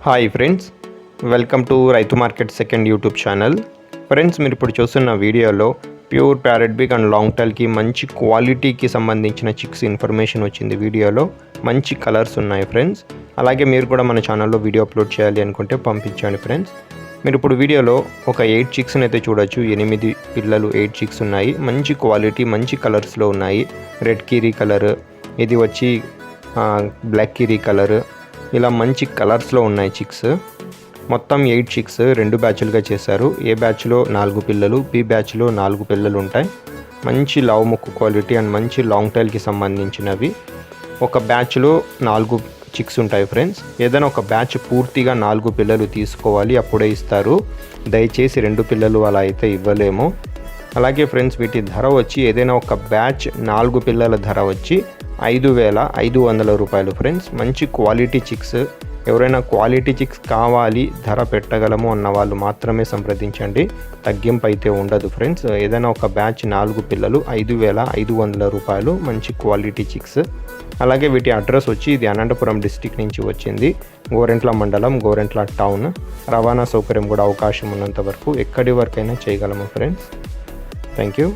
Hi friends, welcome to Raithu market second YouTube channel. Friends, మీరు ఇప్పుడు చూస్తున్న వీడియోలో pure parrot big and long టైల్కి మంచి క్వాలిటీకి సంబంధించిన చిక్స్ ఇన్ఫర్మేషన్ వచ్చింది. వీడియోలో మంచి కలర్స్ ఉన్నాయి ఫ్రెండ్స్. అలాగే మీరు కూడా మన ఛానల్లో వీడియో అప్లోడ్ చేయాలి అనుకుంటే పంపించండి ఫ్రెండ్స్. మీరు ఇప్పుడు వీడియోలో ఒక 8 చిక్స్ని అయితే చూడొచ్చు. 8 పిల్లలు 8 చిక్స్ ఉన్నాయి. మంచి క్వాలిటీ, మంచి కలర్స్లో ఉన్నాయి. రెడ్ కీరీ కలర్, ఇది వచ్చి బ్లాక్ కీరీ కలర్, ఇలా మంచి కలర్స్లో ఉన్నాయి చిక్స్. మొత్తం 8 చిక్స్ 2 బ్యాచ్లుగా చేశారు. ఏ బ్యాచ్లో 4 పిల్లలు, బి బ్యాచ్లో 4 పిల్లలు ఉంటాయి. మంచి లావు ముక్కు క్వాలిటీ అండ్ మంచి లాంగ్ టైల్కి సంబంధించినవి. ఒక బ్యాచ్లో 4 చిక్స్ ఉంటాయి ఫ్రెండ్స్. ఏదైనా ఒక బ్యాచ్ పూర్తిగా 4 పిల్లలు తీసుకోవాలి, అప్పుడే ఇస్తారు. దయచేసి 2 పిల్లలు అలా అయితే ఇవ్వలేము. అలాగే ఫ్రెండ్స్, వీటి ధర వచ్చి ఏదైనా ఒక బ్యాచ్ 4 పిల్లల ధర వచ్చి 5,500 రూపాయలు ఫ్రెండ్స్. మంచి క్వాలిటీ చిక్స్. ఎవరైనా క్వాలిటీ చిక్స్ కావాలి, ధర పెట్టగలము అన్న వాళ్ళు మాత్రమే సంప్రదించండి. తగ్గింపు అయితే ఉండదు ఫ్రెండ్స్. ఏదైనా ఒక బ్యాచ్ 4 పిల్లలు 5,500 రూపాయలు, మంచి క్వాలిటీ చిక్స్. అలాగే వీటి అడ్రస్ వచ్చి ఇది అనంతపురం డిస్టిక్ నుంచి వచ్చింది. గోరెంట్ల మండలం, గోరెంట్ల టౌన్. రవాణా సౌకర్యం కూడా అవకాశం ఉన్నంత వరకు ఎక్కడి వరకైనా చేయగలము ఫ్రెండ్స్. Thank you.